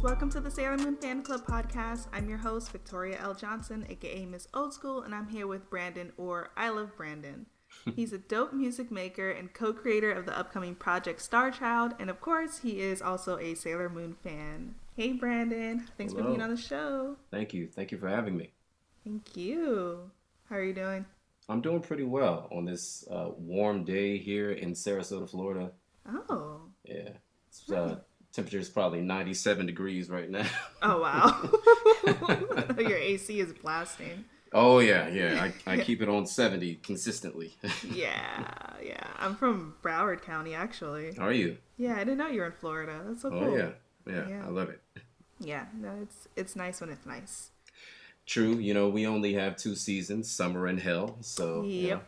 Welcome to the Sailor Moon Fan Club podcast. I'm your host, Victoria L. Johnson, aka Miss Old School, and I'm here with Brandon, or EyeLoveBrandon. He's a dope music maker and co-creator of the upcoming project Starchild, and of course, he is also a Sailor Moon fan. Hey, Brandon. Thanks for being on the show. Thank you. Thank you for having me. Thank you. How are you doing? I'm doing pretty well on this warm day here in Sarasota, Florida. Oh. Yeah. It's, temperature is probably 97 degrees right now. Oh, wow. Your AC is blasting. Oh, yeah. I keep it on 70 consistently. Yeah. I'm from Broward County, actually. Are you? Yeah, I didn't know you were in Florida. That's so cool. Oh, yeah. I love it. Yeah, no, it's nice when it's nice. True. You know, we only have 2 seasons, summer and hell. So yep.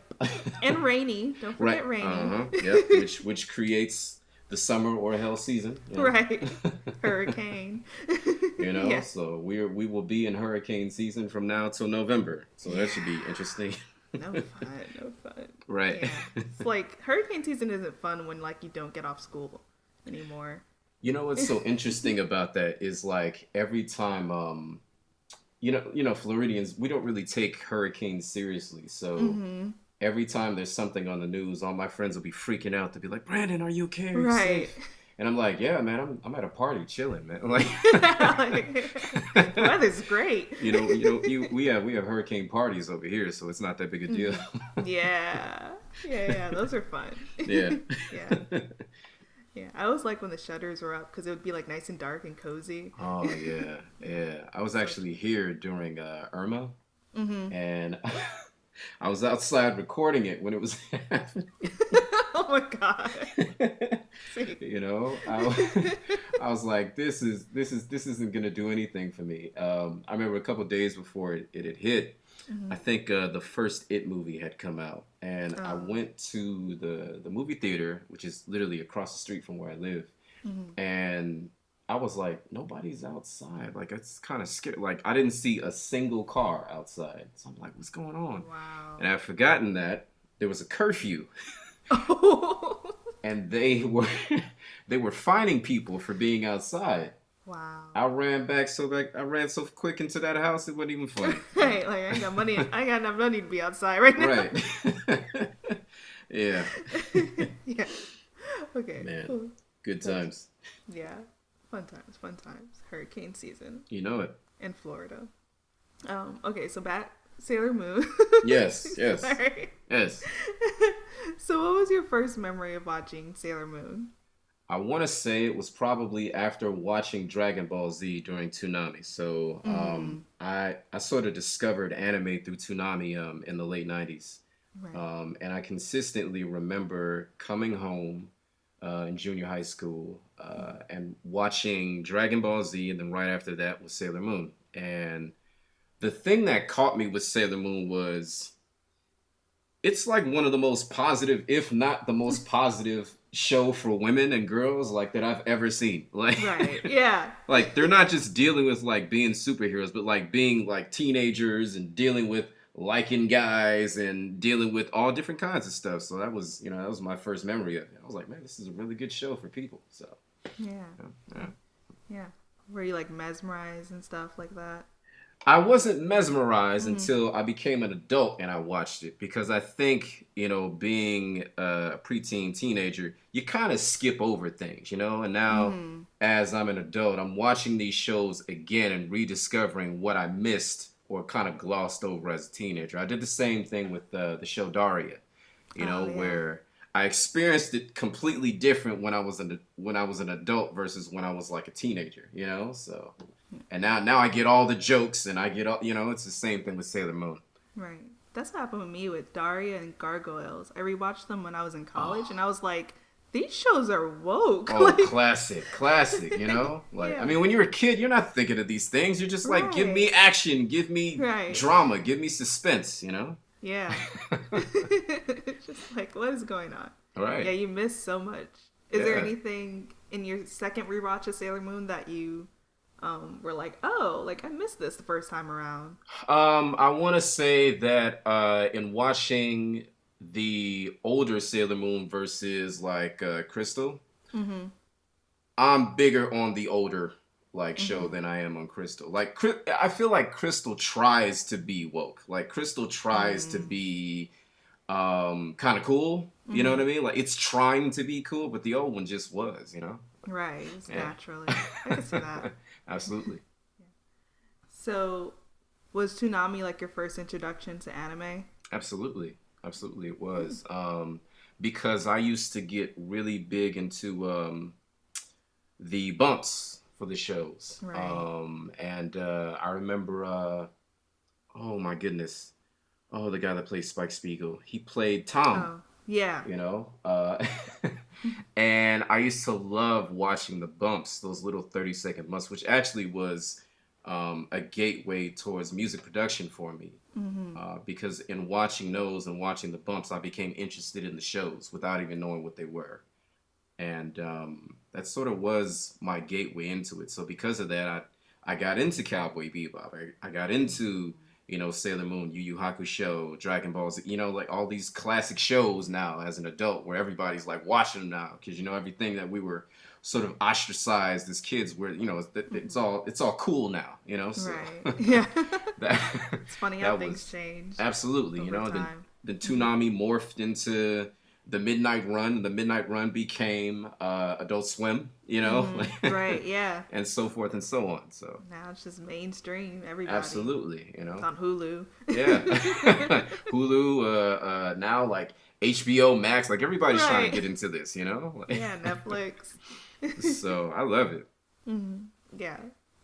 And rainy. Don't forget rainy. Yep. Which creates the summer or hell season. Yeah. Right. Hurricane. Yeah. So we will be in hurricane season from now till November. So that should be interesting. No fun. Right. Yeah. It's like hurricane season isn't fun when like you don't get off school anymore. You know what's so interesting about that is like every time you know Floridians, we don't really take hurricanes seriously. So every time there's something on the news, all my friends will be freaking out. They'll be like, "Brandon, are you okay? Are you safe?" And I'm like, "Yeah, man, I'm at a party chilling, man." Like, the weather's great. We have hurricane parties over here, so it's not that big a deal. Yeah. Those are fun. Yeah. Yeah, I always like when the shutters were up because it would be like nice and dark and cozy. Oh yeah. I was actually here during Irma, and I was outside recording it when it was happening. Oh my god! You know, I was like, this isn't gonna do anything for me. I remember a couple of days before it had hit. I think the first It movie had come out, and I went to the movie theater, which is literally across the street from where I live, and I was like, nobody's outside. Like, it's kind of scary. Like, I didn't see a single car outside. So I'm like, what's going on? Wow. And I'd forgotten that there was a curfew. Oh. And they were fining people for being outside. Wow. I ran so quick into that house, it wasn't even funny. Right, like I ain't got money. I ain't got enough money to be outside right now. Right. Yeah. Yeah. Okay. Man, cool. Good times. Yeah. Fun times. Hurricane season. You know it. In Florida. Okay, so back Sailor Moon. Yes. Sorry. Yes. So what was your first memory of watching Sailor Moon? I want to say it was probably after watching Dragon Ball Z during Toonami. So I sort of discovered anime through Toonami in the late 90s. Right. And I consistently remember coming home in junior high school and watching Dragon Ball Z, and then right after that was Sailor Moon. And the thing that caught me with Sailor Moon was it's like one of the most positive, if not the most positive show for women and girls like that I've ever seen. Like, right. Yeah. Like, they're not just dealing with like being superheroes, but like being like teenagers and dealing with liking guys and dealing with all different kinds of stuff. So that was my first memory of it. I was like, man, this is a really good show for people. So yeah. Were you like mesmerized and stuff like that? I wasn't mesmerized until I became an adult and I watched it, because I think, being a preteen teenager, you kind of skip over things, and now as I'm an adult, I'm watching these shows again and rediscovering what I missed or kind of glossed over as a teenager. I did the same thing with the show Daria, where I experienced it completely different when I was an adult versus when I was like a teenager, so. And now I get all the jokes, and I get all, it's the same thing with Sailor Moon. Right. That's what happened with me with Daria and Gargoyles. I rewatched them when I was in college, and I was like, these shows are woke. Oh, like, classic, Like, yeah. I mean, when you're a kid, you're not thinking of these things. You're just like, give me action, give me drama, give me suspense, Yeah. Just like, what is going on? Right. Yeah, you miss so much. Is there anything in your second rewatch of Sailor Moon that you were like, oh, like I missed this the first time around? I want to say that in watching the older Sailor Moon versus like Crystal, I'm bigger on the older like show than I am on Crystal. Like I feel like Crystal tries to be woke. Like Crystal tries to be kind of cool. You know what I mean? Like it's trying to be cool, but the old one just was, you know? Right. It's Yeah. naturally. I can see that. Absolutely. So, was Toonami like your first introduction to anime? Absolutely. Absolutely it was. Because I used to get really big into the bumps for the shows. Right. And I remember oh my goodness. Oh, the guy that plays Spike Spiegel. He played Tom, Oh, yeah. you know? And I used to love watching the bumps, those little 30-second bumps, which actually was a gateway towards music production for me. Because in watching those and watching the bumps, I became interested in the shows without even knowing what they were. And that sort of was my gateway into it. So because of that, I got into Cowboy Bebop. I got into, you know, Sailor Moon, Yu Yu Hakusho, Dragon Ball Z, you know, like all these classic shows now as an adult where everybody's like watching them now because, you know, everything that we were sort of ostracized as kids where, you know, it's all cool now, you know, so Right. Yeah. that It's funny how that things was change absolutely, you over know, time. the Toonami morphed into the Midnight Run. The Midnight Run became Adult Swim, you know, Right. Yeah. and so forth and so on. So Now it's just mainstream. Everybody. absolutely, you It's know, on Hulu. yeah, Hulu, now like HBO Max, like everybody's trying to Right. get into this, you know. Yeah. Netflix. So I love it. Yeah.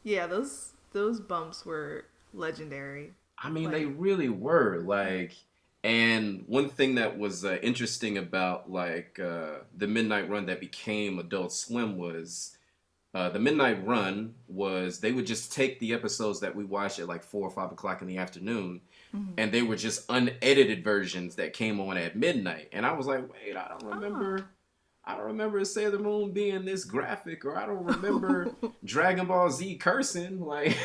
Yeah. Those bumps were legendary. I mean, they Like. really were like, and one thing that was interesting about like the Midnight Run that became Adult Swim was the Midnight Run was they would just take the episodes that we watched at like 4 or 5 o'clock in the afternoon, and they were just unedited versions that came on at midnight, and I was like, wait, I don't remember. Oh. I don't remember Sailor Moon being this graphic, or I don't remember Dragon Ball Z cursing. Like,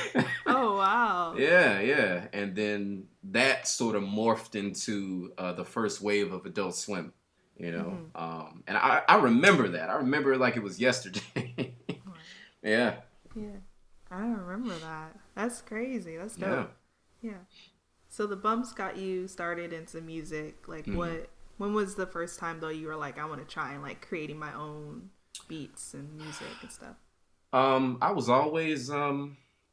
Oh wow. yeah. And then that sort of morphed into the first wave of Adult Swim, you know. And I remember that. I remember it like it was yesterday. Yeah. Yeah. I don't remember that. That's crazy. That's Yeah. dope. Yeah. So the bumps got you started into music. Like when was the first time though you were like, I want to try and like creating my own beats and music and stuff? I was always a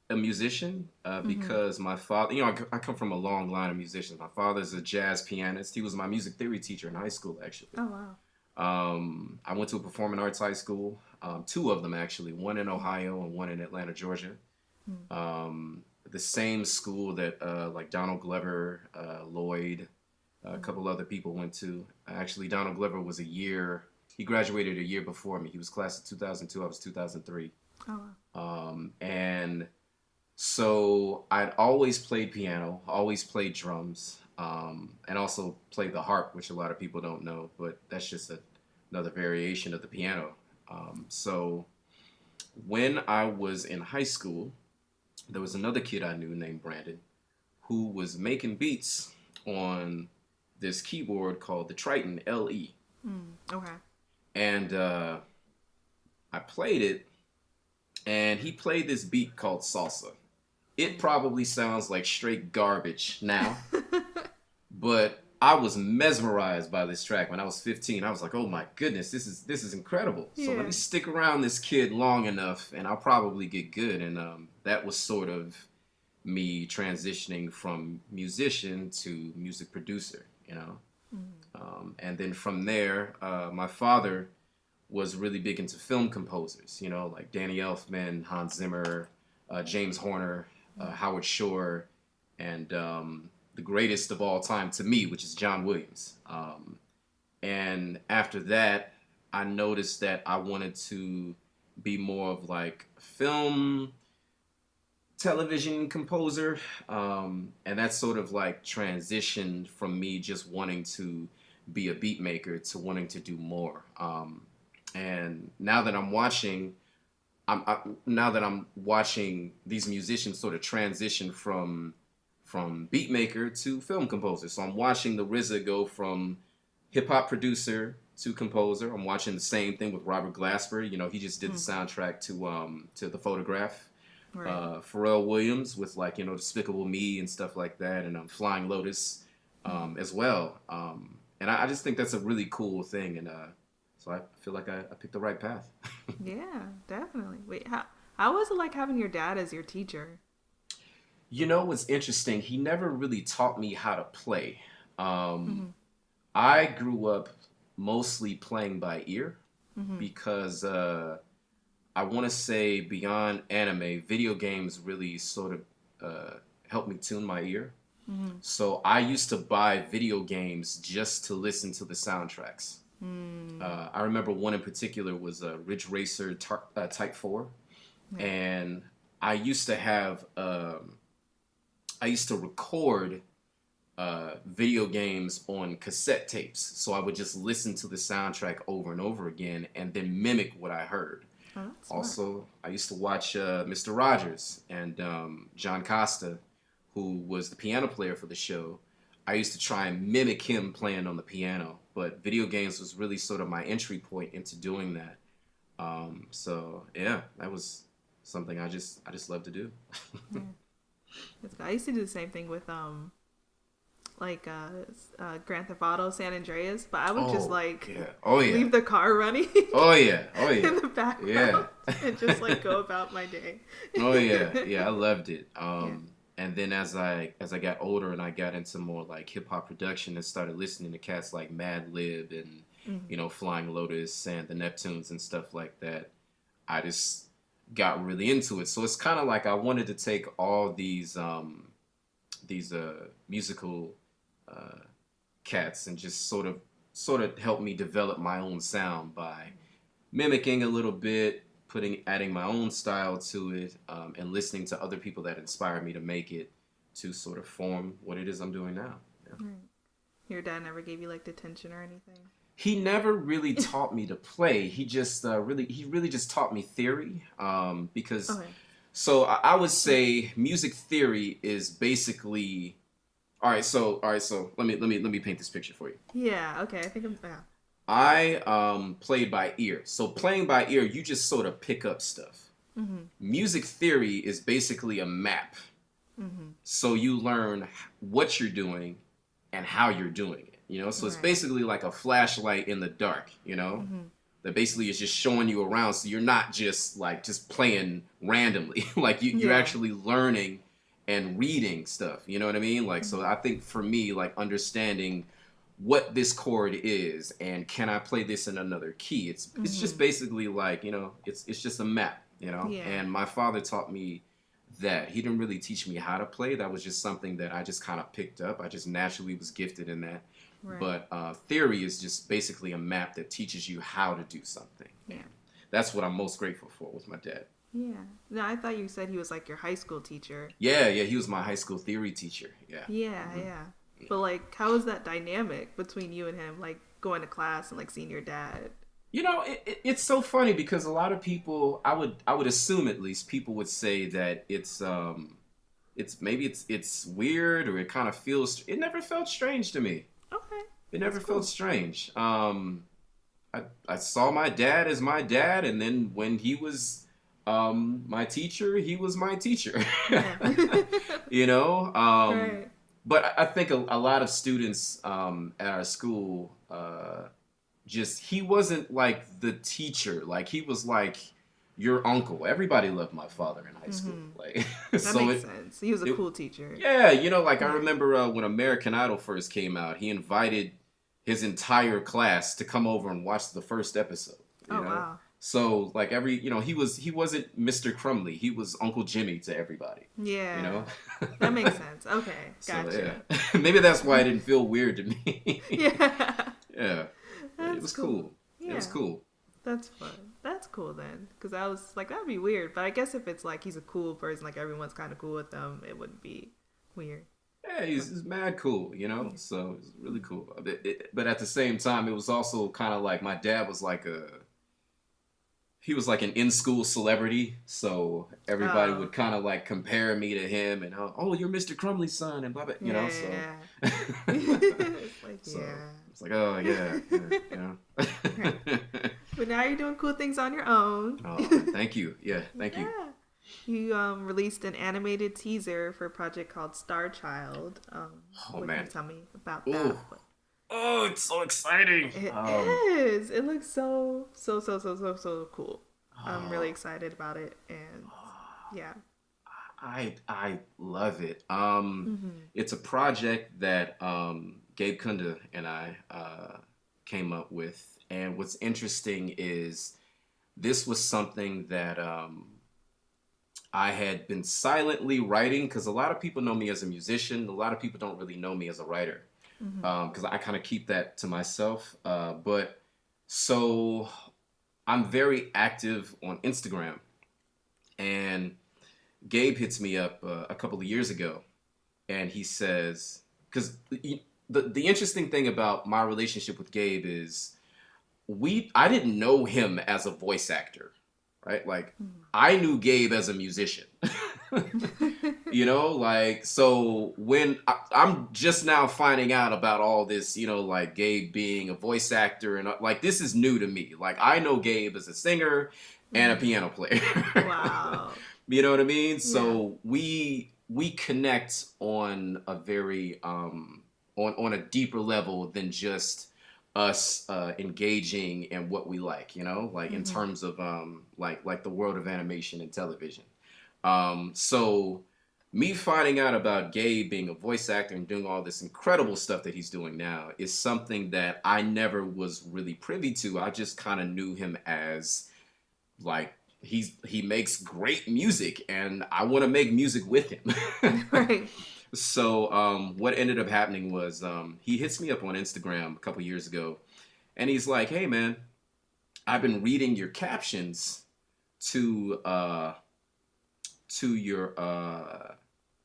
musician because my father, you know, I come from a long line of musicians. My father's a jazz pianist. He was my music theory teacher in high school, actually. Oh wow. I went to a performing arts high school, two of them actually, one in Ohio and one in Atlanta, Georgia. The same school that like Donald Glover, Lloyd, a couple other people went to. Actually, Donald Glover was he graduated a year before me. He was class of 2002, I was 2003. Oh wow. And so I'd always played piano, always played drums, and also played the harp, which a lot of people don't know, but that's just another variation of the piano. So when I was in high school, there was another kid I knew named Brandon who was making beats on this keyboard called the Triton LE. Okay. And I played it, and he played this beat called Salsa. It probably sounds like straight garbage now, but I was mesmerized by this track when I was 15. I was like, oh my goodness, this is incredible. So let Yeah. me stick around this kid long enough, and I'll probably get good. And that was sort of me transitioning from musician to music producer, you know. And then from there, my father was really big into film composers, you know, like Danny Elfman, Hans Zimmer, James Horner, Howard Shore, and the greatest of all time to me, which is John Williams. And after that, I noticed that I wanted to be more of like film, television composer, and that sort of like transitioned from me just wanting to be a beat maker to wanting to do more. And now that I'm watching, now that I'm watching these musicians sort of transition from beat maker to film composer. So I'm watching the RZA go from hip hop producer composer. I'm watching the same thing with Robert Glasper. You know, he just did the soundtrack to The Photograph. Right. Pharrell Williams with like, you know, Despicable Me and stuff like that, and Flying Lotus as well. And I just think that's a really cool thing, and so I feel like I picked the right path. Yeah, definitely. Wait, how was it like having your dad as your teacher? You know what's interesting? He never really taught me how to play. Mm-hmm. I grew up mostly playing by ear Mm-hmm. because I want to say beyond anime, video games really sort of helped me tune my ear. Mm-hmm. So I used to buy video games just to listen to the soundtracks. Mm. I remember one in particular was Ridge Racer Type 4. Yeah. And I used to have, I used to record video games on cassette tapes. So I would just listen to the soundtrack over and over again and then mimic what I heard. Oh, that's smart. Also, I used to watch Mr. Rogers and John Costa, who was the piano player for the show. I used to try and mimic him playing on the piano, but video games was really sort of my entry point into doing that. So yeah, that was something I just love to do. Yeah. I used to do the same thing with Grand Theft Auto San Andreas, but I would just like Yeah. Oh yeah. leave the car running Oh yeah. Oh yeah. in the background Yeah. and just like go about my day. Oh yeah. Yeah, I loved it. Yeah. And then as I got older and I got into more like hip hop production and started listening to cats like Mad Lib and you know, Flying Lotus and the Neptunes and stuff like that, I just got really into it. So it's kind of like I wanted to take all these musical cats and just sort of help me develop my own sound by mimicking a little bit, adding my own style to it, and listening to other people that inspired me to make it to sort of form what it is I'm doing now. Yeah. Right. Your dad never gave you like detention or anything? He never really taught me to play. He just really just taught me theory. Because Okay. so I would say music theory is basically all right. So let me paint this picture for you. Yeah. Okay. I think I'm. Yeah. I played by ear. So playing by ear, you just sort of pick up stuff. Mm-hmm. Music theory is basically a map. Mm-hmm. So you learn what you're doing and how you're doing it. You know, so it's Right. basically like a flashlight in the dark, you know, Mm-hmm. that basically is just showing you around. So you're not just playing randomly, like you're Yeah. actually learning and reading stuff. You know what I mean? Like, so I think for me, like understanding what this chord is and can I play this in another key? It's just basically like, you know, it's just a map, you know? Yeah. And my father taught me that. He didn't really teach me how to play. That was just something that I just kind of picked up. I just naturally was gifted in that. Right. But theory is just basically a map that teaches you how to do something. Yeah. That's what I'm most grateful for with my dad. Yeah. No, I thought you said he was like your high school teacher. Yeah, he was my high school theory teacher. Yeah. Yeah, yeah. But like, how is that dynamic between you and him? Like going to class and like seeing your dad. You know, it's so funny because a lot of people, I would assume at least, people would say that it's maybe it's weird or it kind of feels. It never felt strange to me. Okay. It never That's cool. felt strange. I saw my dad as my dad, and then when he was my teacher, he was my teacher. Yeah. You know. Right. But I think a lot of students at our school he wasn't like the teacher. Like he was like your uncle. Everybody loved my father in high school. Like That so makes sense. He was a cool teacher. yeah, you know, like I remember when American Idol first came out, he invited his entire class to come over and watch the first episode. You Oh know? wow. So like he wasn't Mr. Crumley. He was Uncle Jimmy to everybody. Yeah. You know? That makes sense. Okay. Gotcha. So, yeah. Maybe that's why it didn't feel weird to me. Yeah. Yeah. That's It was cool. It was Yeah. cool. That's fun. That's cool then. Because I was like, that'd be weird. But I guess if it's like he's a cool person, like everyone's kind of cool with them, it wouldn't be weird. Yeah, he's mad cool, you know? So it's really cool. But at the same time, it was also kind of like my dad was like he was like an in-school celebrity, so everybody would kind of like compare me to him and you're Mr. Crumley's son and blah blah, you know. So It's like, so It's like, oh yeah, Right. But now you're doing cool things on your own. Oh, thank you. Yeah, thank you. Yeah. You released an animated teaser for a project called Star Child. Oh What can you man. tell me about Ooh. that? Oh, it's so exciting. It is. It looks so cool. I'm really excited about it, and yeah. I love it. Mm-hmm. It's a project that Gabe Kunda and I came up with, and what's interesting is this was something that I had been silently writing because a lot of people know me as a musician. A lot of people don't really know me as a writer Mm-hmm. because I kind of keep that to myself. But so I'm very active on Instagram, and Gabe hits me up a couple of years ago, and he says, because the interesting thing about my relationship with Gabe is I didn't know him as a voice actor, right? Like I knew Gabe as a musician. Like so when I'm just now finding out about all this, like Gabe being a voice actor and like this is new to me. Like I know Gabe as a singer and a piano player. Wow. You know what I mean? Yeah. So we connect on a very on a deeper level than just us engaging in what we like, like in Mm-hmm. terms of like the world of animation and television. So me finding out about Gabe being a voice actor and doing all this incredible stuff that he's doing now is something that I never was really privy to. I just kind of knew him as like he makes great music and I want to make music with him. Right. So what ended up happening was he hits me up on Instagram a couple years ago and he's like, hey man, I've been reading your captions to your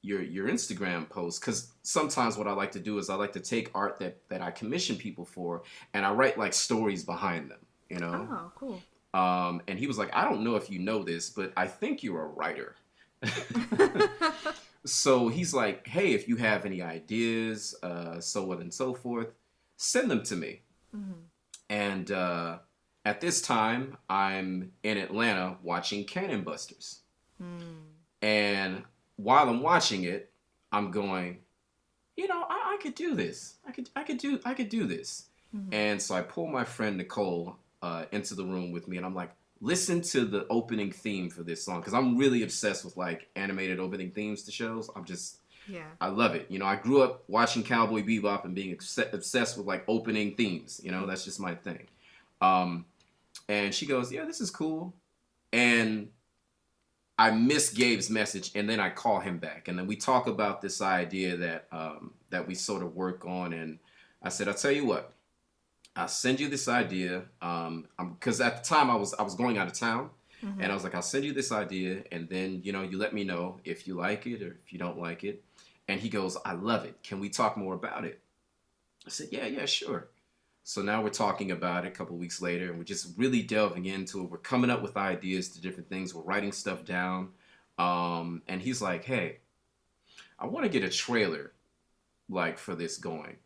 Instagram post because sometimes what I like to do is I like to take art that I commission people for and I write like stories behind them. Oh, cool. And he was like, I don't know if you know this, but I think you're a writer. So he's like, hey, if you have any ideas, so on and so forth, send them to me. Mm-hmm. And at this time, I'm in Atlanta watching Cannon Busters. Mm. And while I'm watching it, I'm going, I could do this. I could do this. Mm-hmm. And so I pull my friend Nicole into the room with me, and I'm like, listen to the opening theme for this song because I'm really obsessed with like animated opening themes to shows. Yeah. I love it. I grew up watching Cowboy Bebop and being obsessed with like opening themes. That's just my thing. And she goes, yeah, this is cool. And I miss Gabe's message, and then I call him back, and then we talk about this idea that we sort of work on. And I said, I'll tell you what, I'll send you this idea. Because at the time I was going out of town, Mm-hmm. and I was like, I'll send you this idea, and then you let me know if you like it or if you don't like it. And he goes, I love it. Can we talk more about it? I said, yeah, sure. So now we're talking about it a couple weeks later, and we're just really delving into it. We're coming up with ideas to different things. We're writing stuff down. And he's like, hey, I want to get a trailer like for this going.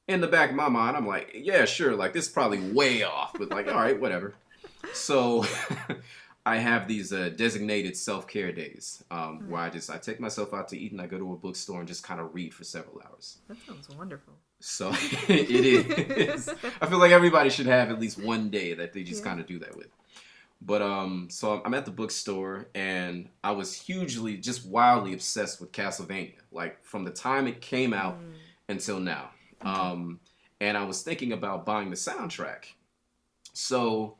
In the back of my mind, I'm like, yeah, sure. Like this is probably way off, but like, all right, whatever. So I have these designated self-care days where I take myself out to eat and I go to a bookstore and just kind of read for several hours. That sounds wonderful. So it is. I feel like everybody should have at least one day that they just kind of do that with. But so I'm at the bookstore and I was hugely, just wildly obsessed with Castlevania, like from the time it came out until now. And I was thinking about buying the soundtrack. So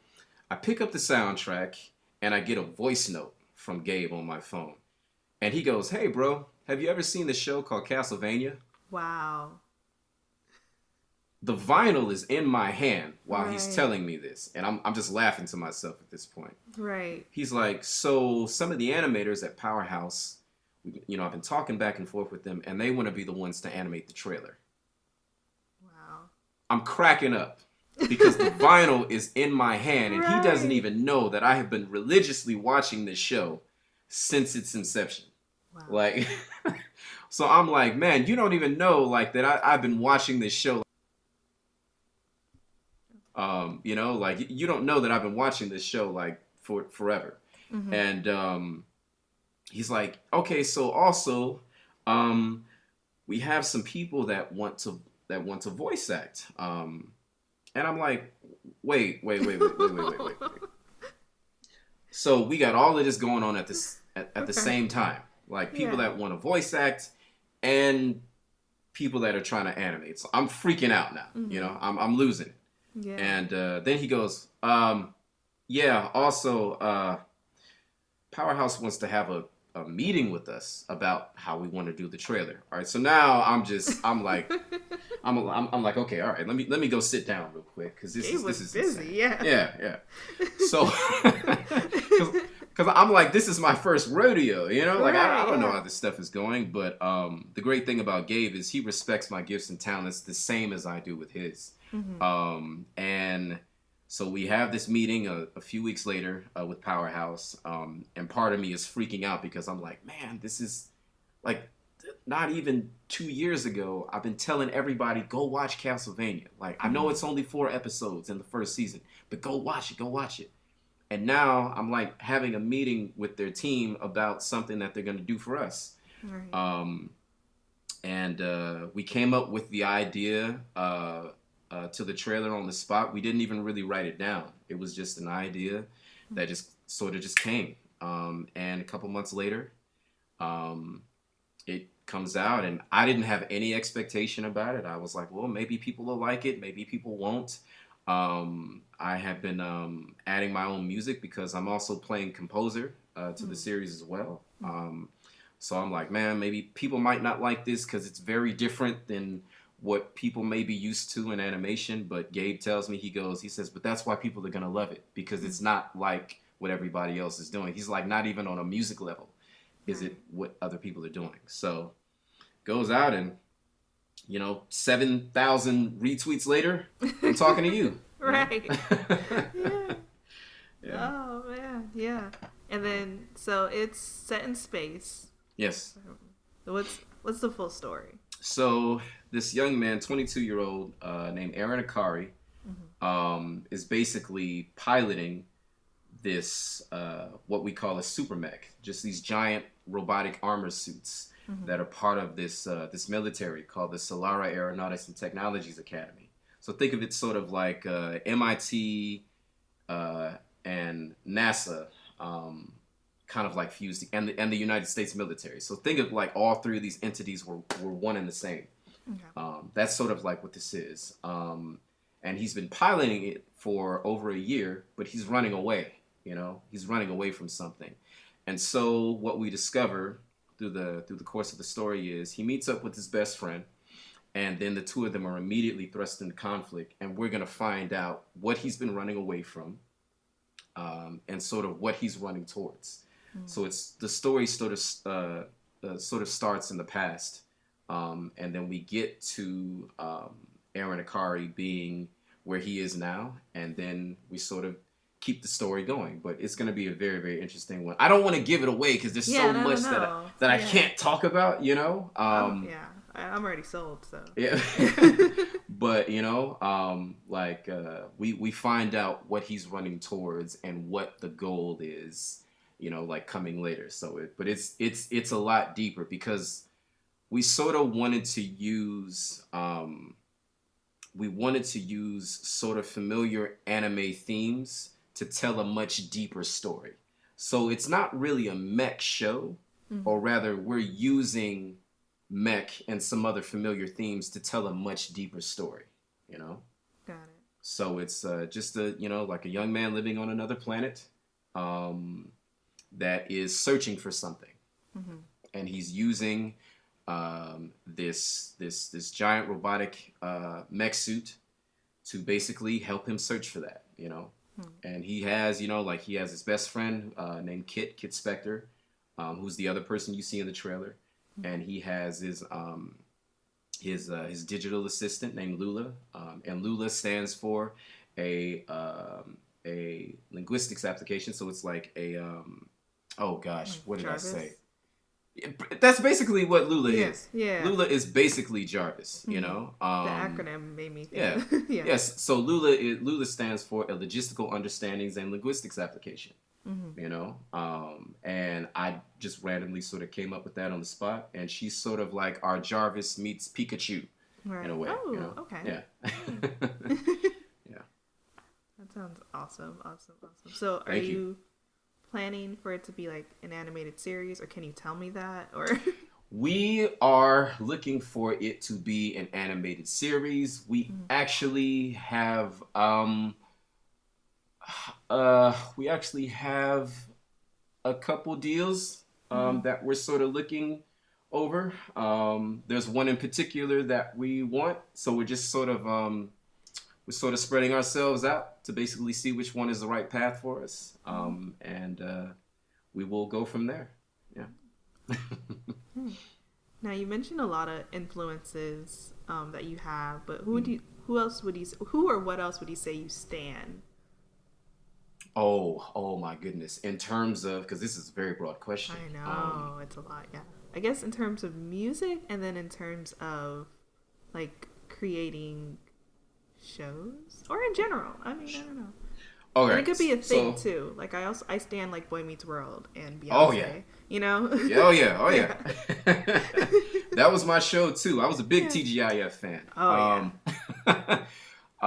I pick up the soundtrack and I get a voice note from Gabe on my phone. And he goes, hey, bro, have you ever seen the show called Castlevania? Wow. The vinyl is in my hand while Right. he's telling me this. And I'm just laughing to myself at this point. Right. He's like, so some of the animators at Powerhouse, I've been talking back and forth with them, and they want to be the ones to animate the trailer. Wow. I'm cracking up because the vinyl is in my hand, and he doesn't Right. even know that I have been religiously watching this show since its inception. Wow. Like, so I'm like, man, you don't even know like that I've been watching this show. You know, like you don't know that I've been watching this show like for forever. Mm-hmm. And he's like, okay, so also, um, we have some people that want to voice act. And I'm like, wait. So we got all of this going on at the Right. same time. Like people Yeah. that want to voice act and people that are trying to animate. So I'm freaking out now. You Mm-hmm. know, I'm losing it. Yeah. And then he goes, yeah. Also, Powerhouse wants to have a meeting with us about how we want to do the trailer. All right. So now I'm like, I'm like, okay, all right. Let me go sit down real quick because this Gabe is was this is busy. insane. Yeah. Yeah. So, because I'm like, this is my first rodeo, you know, like I Right. don't know Yeah. how this stuff is going, but the great thing about Gabe is he respects my gifts and talents the same as I do with his. Mm-hmm. And so we have this meeting a few weeks later with Powerhouse, and part of me is freaking out because I'm like, man, this is like not even 2 years ago, I've been telling everybody, go watch Castlevania. Like, I know Mm-hmm. it's only 4 episodes in the first season, but go watch it. And now I'm like having a meeting with their team about something that they're going to do for us. Right. Um, and we came up with the idea to the trailer on the spot. We didn't even really write it down. It was just an idea that just sort of just came. And a couple months later, um, it comes out, and I didn't have any expectation about it. I was like, well, maybe people will like it, maybe people won't. I have been adding my own music because I'm also playing composer to the series as well. So I'm like, man, maybe people might not like this because it's very different than what people may be used to in animation. But Gabe tells me, he says, but that's why people are going to love it because it's not like what everybody else is doing. He's like, not even on a music level is it Right. what other people are doing. So goes out and 7,000 retweets later, I'm talking to you. Right. Yeah. Yeah. Yeah. Oh man. Yeah. And then so it's set in space. Yes. What's the full story? So this young man, 22-year-old named Aaron Akari, Mm-hmm. is basically piloting this what we call a super mech, just these giant robotic armor suits Mm-hmm. that are part of this military called the Solara Aeronautics and Technologies Academy. So think of it sort of like MIT uh, and NASA, kind of like fused, and the United States military. So think of like all three of these entities were one and the same. Okay. That's sort of like what this is. And he's been piloting it for over a year, but he's running away. He's running away from something. And so what we discover through the course of the story is he meets up with his best friend, and then the two of them are immediately thrust into conflict, and we're gonna find out what he's been running away from, and sort of what he's running towards. So it's the story sort of starts in the past, and then we get to Aaron Akari being where he is now, and then we sort of keep the story going. But it's going to be a very, very interesting one. I don't want to give it away because there's Yeah. so No. No. much No. that I Yeah. can't talk about. Yeah. I'm already sold. So. Yeah. But we find out what he's running towards and what the goal is, like coming later. But it's a lot deeper because we sort of wanted to use sort of familiar anime themes to tell a much deeper story. So it's not really a mech show, or Mm-hmm. rather we're using mech and some other familiar themes to tell a much deeper story, you know? Got it. So it's just like a young man living on another planet, um, that is searching for something. Mm-hmm. And he's using this giant robotic mech suit to basically help him search for that. And he has, he has his best friend named Kit Spector, who's the other person you see in the trailer. And he has his digital assistant named Lula, and Lula stands for a linguistics application. So it's like oh gosh, what did I Jarvis. say? That's basically what Lula Yeah, is. yeah. Lula is basically Jarvis, you Mm-hmm. know. The acronym made me think. Yeah, Yeah. yes. So Lula stands for a logistical understandings and linguistics application. Mm-hmm. You know, and I just randomly sort of came up with that on the spot, and she's sort of like our Jarvis meets Pikachu, in a Right. way. You Oh, know, okay. yeah, Yeah. yeah. That sounds awesome. Awesome. Awesome. So, are Thank you. you planning for it to be like an animated series, or can you tell me that? Or We are looking for it to be an animated series. We actually have a couple deals mm-hmm. that we're sort of looking over. There's one in particular that we want, so we're sort of spreading ourselves out to basically see which one is the right path for us, and we will go from there. Yeah. Now you mentioned a lot of influences that you have, but Mm. who or what else would you say you stan? Oh my goodness. In terms of, because this is a very broad question. I know it's a lot. Yeah, I guess in terms of music, and then in terms of like creating shows, or in general. I mean, I don't know. And it Okay, could be a thing so too. Like I stand like Boy Meets World and oh yeah, Beyonce. You know? yeah, oh yeah, oh yeah. Yeah. That was my show too. I was a big Yeah. TGIF fan. Oh yeah. So good.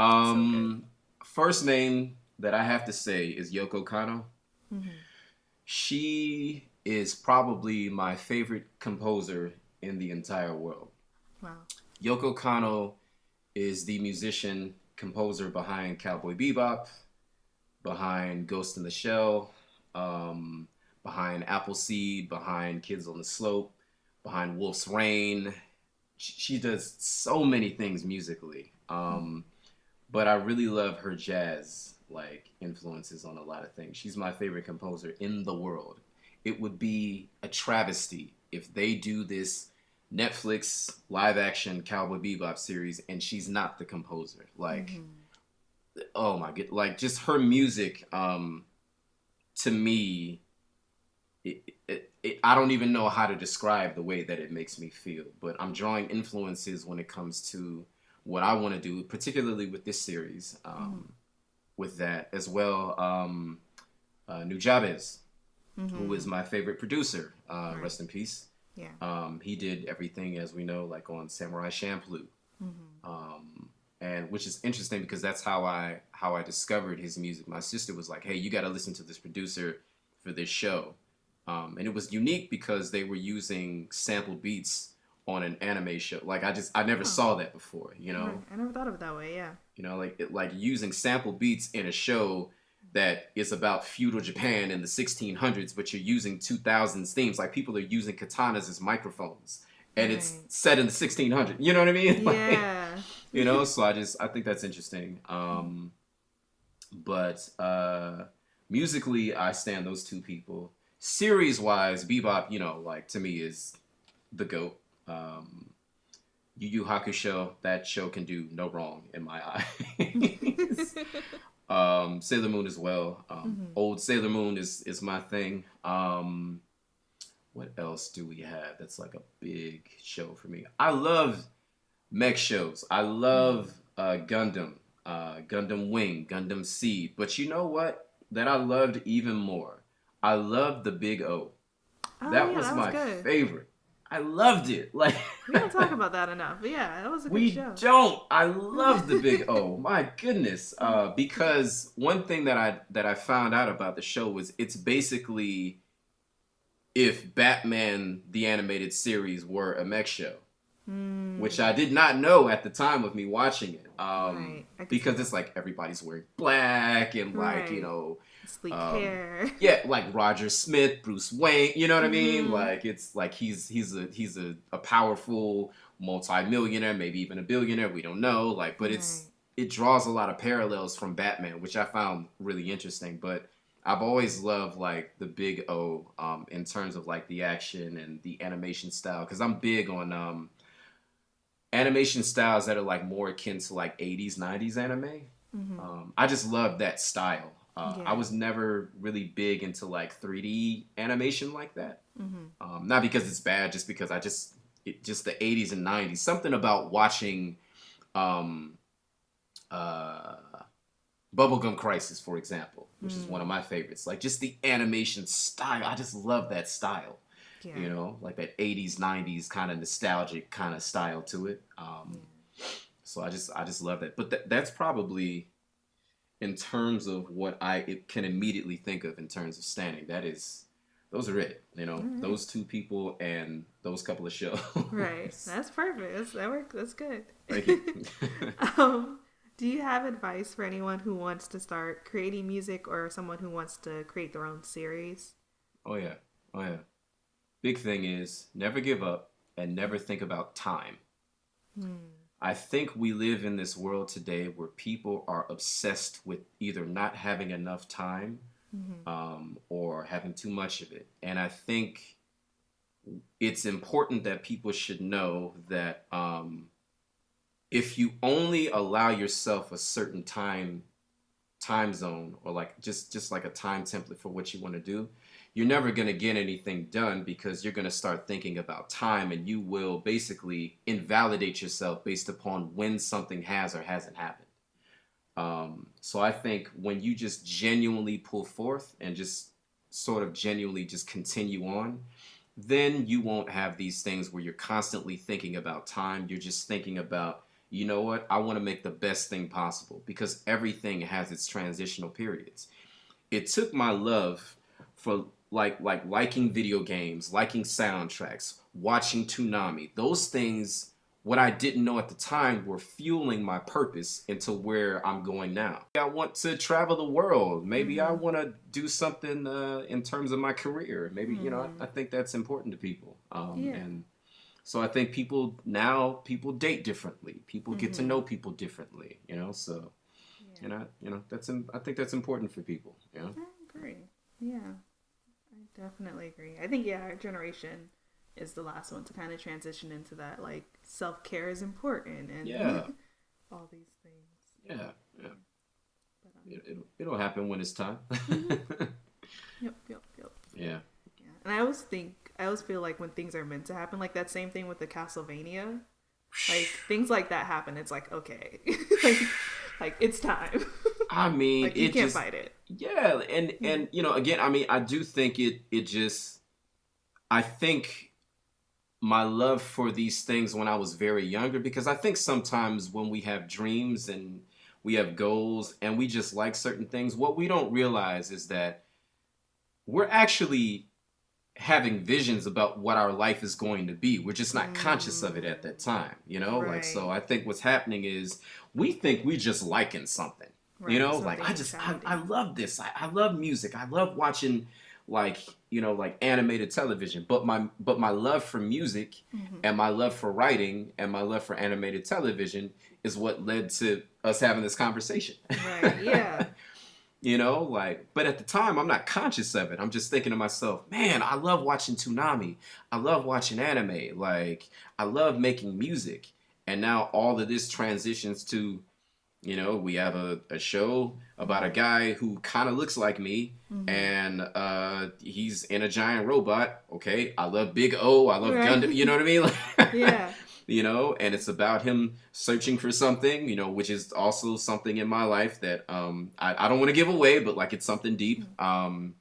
Um, First name that I have to say is Yoko Kanno. Mm-hmm. She is probably my favorite composer in the entire world. Wow. Yoko Kanno is the musician composer behind Cowboy Bebop, behind Ghost in the Shell, um, behind Appleseed, behind Kids on the Slope, behind Wolf's Rain. She does so many things musically. But I really love her jazz like influences on a lot of things. She's my favorite composer in the world. It would be a travesty if they do this Netflix live action Cowboy Bebop series and she's not the composer. Like, Mm-hmm. oh my god, like just her music to me I don't even know how to describe the way that it makes me feel, but I'm drawing influences when it comes to what I want to do, particularly with this series, Mm-hmm. with that as well. Nujabes, who Mm-hmm. is my favorite producer, Right. rest in peace. Yeah. He did everything, as we know, like on Samurai Champloo, Mm-hmm. and which is interesting because that's how I discovered his music. My sister was like, "Hey, you got to listen to this producer for this show," and it was unique because they were using sample beats on an anime show. Like I never Oh. saw that before. You know, Right. I never thought of it that way. Yeah. like using sample beats in a show that is about feudal Japan in the 1600s, but you're using 2000s themes. Like people are using katanas as microphones, and it's Right. set in the 1600s. You know what I mean? Like, Yeah. so I think that's interesting. But musically, I stand those two people. Series wise, Bebop, like to me is the goat. Yu Yu Hakusho, that show can do no wrong in my eyes. Sailor Moon as well. Mm-hmm. Old Sailor Moon is my thing. What else do we have that's like a big show for me? I love mech shows. I love Gundam, Gundam Wing, Gundam Seed. But you know what? That I loved even more. I loved the Big O. Oh That yeah, was that was my good. favorite. I loved it. Like We don't talk about that enough. But yeah, that was a good we show. don't. I love the Big O. My goodness. Because one thing that I found out about the show was it's basically if Batman the animated series were a mech show, which I did not know at the time of me watching it. Right. I could see Because that. it's like everybody's wearing black and like Right. Sleek um, hair. yeah, like Roger Smith, Bruce Wayne. You know what I mean? Mm-hmm. Like it's like he's a powerful multi-millionaire, maybe even a billionaire. We don't know. Like, but Right. it draws a lot of parallels from Batman, which I found really interesting. But I've always loved like the Big O in terms of like the action and the animation style because I'm big on animation styles that are like more akin to like 80s 90s anime. Mm-hmm. I just love that style. I Yeah. was never really big into like 3D animation like that. Mm-hmm. Not because it's bad, just because just the 80s and 90s. Something about watching um, uh, Bubblegum Crisis, for example, which is one of my favorites. Like just the animation style. I just love that style. Yeah. You know, like that 80s, 90s kind of nostalgic kind of style to it. So I just love that. But that's probably in terms of what can immediately think of in terms of standing. Those are it. You know, those two people and those couple of shows. Right. That's perfect. That works. That's good. Thank you. Do you have advice for anyone who wants to start creating music or someone who wants to create their own series? Oh yeah. Big thing is never give up and never think about time. I think we live in this world today where people are obsessed with either not having enough time or having too much of it. And I think it's important that people should know that if you only allow yourself a certain time zone or like just like a time template for what you want to do, you're never going to get anything done because you're going to start thinking about time and you will basically invalidate yourself based upon when something has or hasn't happened. So I think when you just genuinely pull forth and just sort of genuinely just continue on, then you won't have these things where you're constantly thinking about time. You're just thinking about, you know what, I want to make the best thing possible because everything has its transitional periods. It took my love for liking video games, liking soundtracks, watching Toonami. Those things, what I didn't know at the time, were fueling my purpose into where I'm going now. I want to travel the world. Maybe I want to do something in terms of my career. Maybe, you know, I think that's important to people. And so I think people date differently. People get to know people differently, you know, so, you know, I think that's important for people, you know. I agree. Yeah. I definitely agree. I think, our generation is the last one to kind of transition into that. Like, self-care is important and all these things. Yeah. But, it'll happen when it's time. Yep. Yeah. And I always feel like when things are meant to happen, like that same thing with the Castlevania, like things like that happen. It's like, okay, like it's time. I mean, like you can't fight it. Yeah, and you know, again, I mean, I do think I think my love for these things when I was very younger, because I think sometimes when we have dreams and we have goals and we just like certain things, what we don't realize is that we're actually having visions about what our life is going to be. We're just not conscious of it at that time, you know? Right. Like, so I think what's happening is we think we just liking something. Right, you know, like I love this. I love music. I love watching like, you know, like animated television. But my love for music and my love for writing and my love for animated television is what led to us having this conversation. Right. Yeah. You know, like, but at the time I'm not conscious of it. I'm just thinking to myself, man, I love watching Toonami. I love watching anime. Like, I love making music. And now all of this transitions to, you know, we have a show about a guy who kind of looks like me and he's in a giant robot. Okay. I love Big O. I love Gundam. You know what I mean? Yeah. You know, and it's about him searching for something, you know, which is also something in my life that I don't want to give away, but like it's something deep. And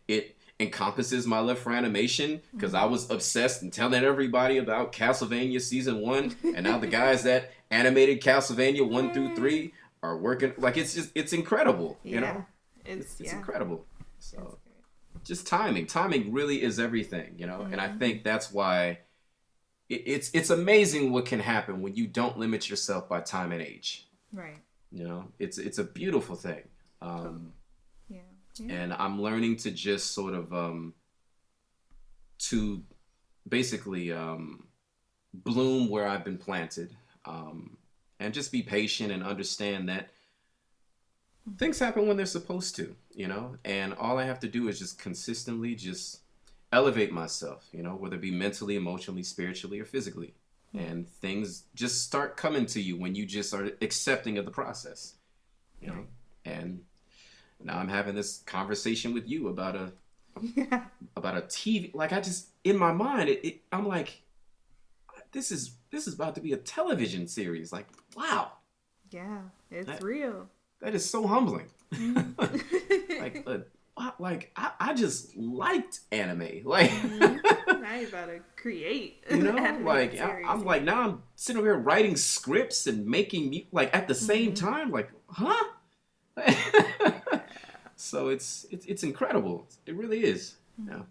it encompasses my love for animation because I was obsessed and telling everybody about Castlevania Season 1. And now the guys that animated Castlevania 1 through 3 are working. Like, it's incredible, you know? It's incredible. So just timing. Timing really is everything, you know? And I think that's why it's amazing what can happen when you don't limit yourself by time and age. Right. You know, it's a beautiful thing. And I'm learning to just sort of to basically bloom where I've been planted, and just be patient and understand that things happen when they're supposed to, you know, and all I have to do is just consistently just elevate myself, you know, whether it be mentally, emotionally, spiritually, or physically. And things just start coming to you when you just are accepting of the process, you know. And now I'm having this conversation with you about Yeah. about a TV. Like I just in my mind, I'm like, this is about to be a television series. Like, wow, Yeah. It's that real. that is so humbling. Mm. like, I just liked anime. Like, Now you're about to create you an know, animated like series. I'm like now I'm sitting over here writing scripts and making like at the same time. Like, huh? So it's incredible. It really is. Yeah.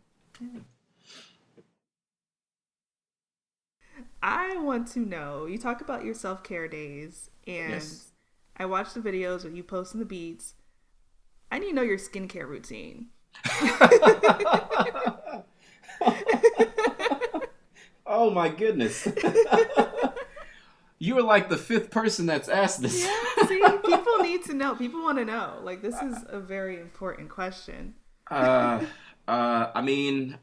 I want to know, you talk about your self-care days, and Yes. I watch the videos where you posting the beats. I need to know your skincare routine. Oh my goodness. You were like the fifth person that's asked this. Yeah, see, people need to know. People want to know. Like, this is a very important question. uh, I mean,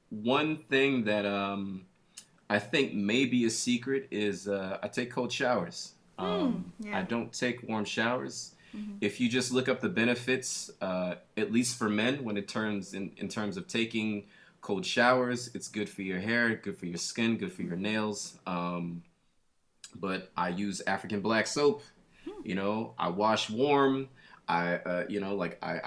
one thing that I think may be a secret is I take cold showers. I Yeah. don't take warm showers. Mm-hmm. If you just look up the benefits, at least for men, when it turns in terms of taking cold showers, it's good for your hair, good for your skin, good for your nails. But I use African black soap. You know, I wash warm. I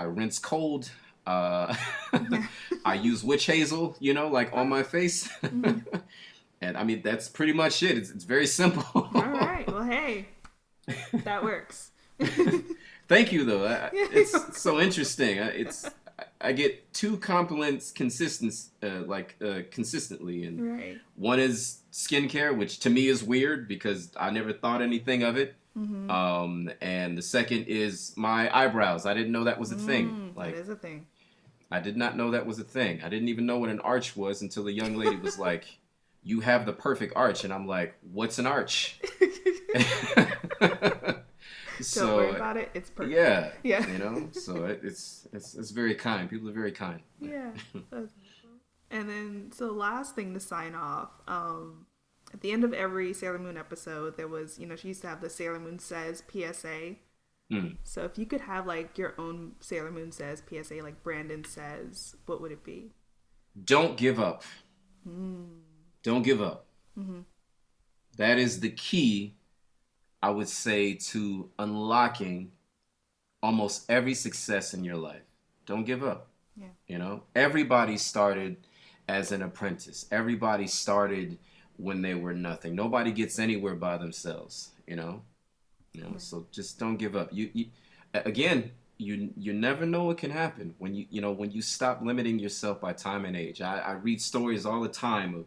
rinse cold. Uh, Yeah. I use witch hazel. You know, like on my face. Mm-hmm. And I mean, that's pretty much it. It's very simple. All right. Well, hey, that works. Thank you, though. Yeah. It's so interesting. I get two compliments consistently, and Right. one is skincare, which to me is weird because I never thought anything of it. Mm-hmm. And the second is my eyebrows. I didn't know that was a thing. That Like is a thing. I did not know that was a thing. I didn't even know what an arch was until a young lady was like, "You have the perfect arch," and I'm like, "What's an arch?" Don't worry about it. It's perfect. Yeah, Yeah. you know. So it's very kind. People are very kind. Yeah. That's awesome. And then, so last thing to sign off. At the end of every Sailor Moon episode, there was, she used to have the Sailor Moon Says PSA. Mm. So if you could have like your own Sailor Moon Says PSA, like Brandon says, what would it be? Don't give up. Don't give up. Mm-hmm. That is the key, I would say, to unlocking almost every success in your life. Don't give up. Yeah. You know, everybody started as an apprentice. Everybody started when they were nothing. Nobody gets anywhere by themselves. Right. So just don't give up. You never know what can happen when you stop limiting yourself by time and age. I read stories all the time of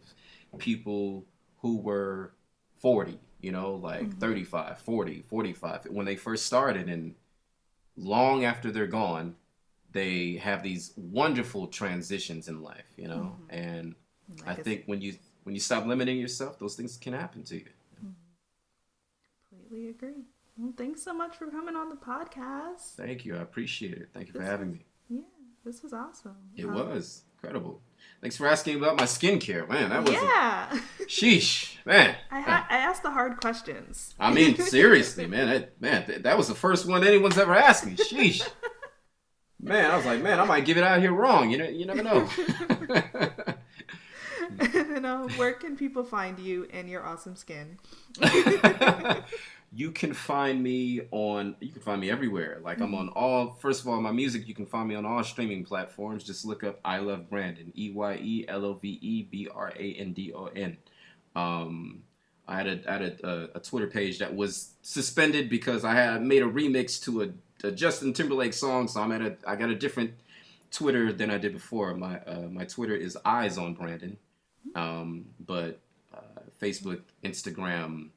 people who were 40, like 35, 40, 45 when they first started, and long after they're gone, they have these wonderful transitions in life, and I think when you stop limiting yourself, those things can happen to you. Completely agree. Well, thanks so much for coming on the podcast. Thank you. I appreciate it. Thank you for having me. Yeah, this was awesome. It was incredible. Thanks for asking about my skincare, man. That was sheesh, man. I asked the hard questions. I mean, seriously, man. That was the first one anyone's ever asked me. Sheesh, man. I was like, man, I might give it out here wrong. You never know. And where can people find you and your awesome skin? You can find me everywhere. Like I'm on first of all, my music, you can find me on all streaming platforms. Just look up EyeLoveBrandon, EyeLoveBrandon. I had a Twitter page that was suspended because I had made a remix to a Justin Timberlake song, so I got a different Twitter than I did before. My Twitter is Eyes on Brandon. But Facebook, Instagram,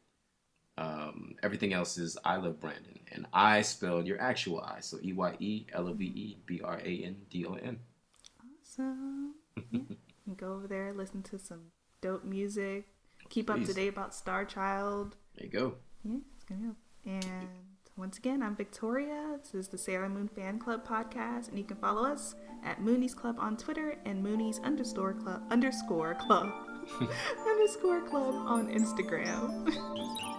everything else is EyeLoveBrandon, and I spelled your actual I, so EyeLoveBrandon. Awesome. Yeah. Go over there, listen to some dope music, keep up to date about Star Child. There you go. Yeah, it's gonna help. And once again, I'm Victoria. This is the Sailor Moon Fan Club podcast, and you can follow us at Moonies Club on Twitter and Moonies _club _ club on Instagram.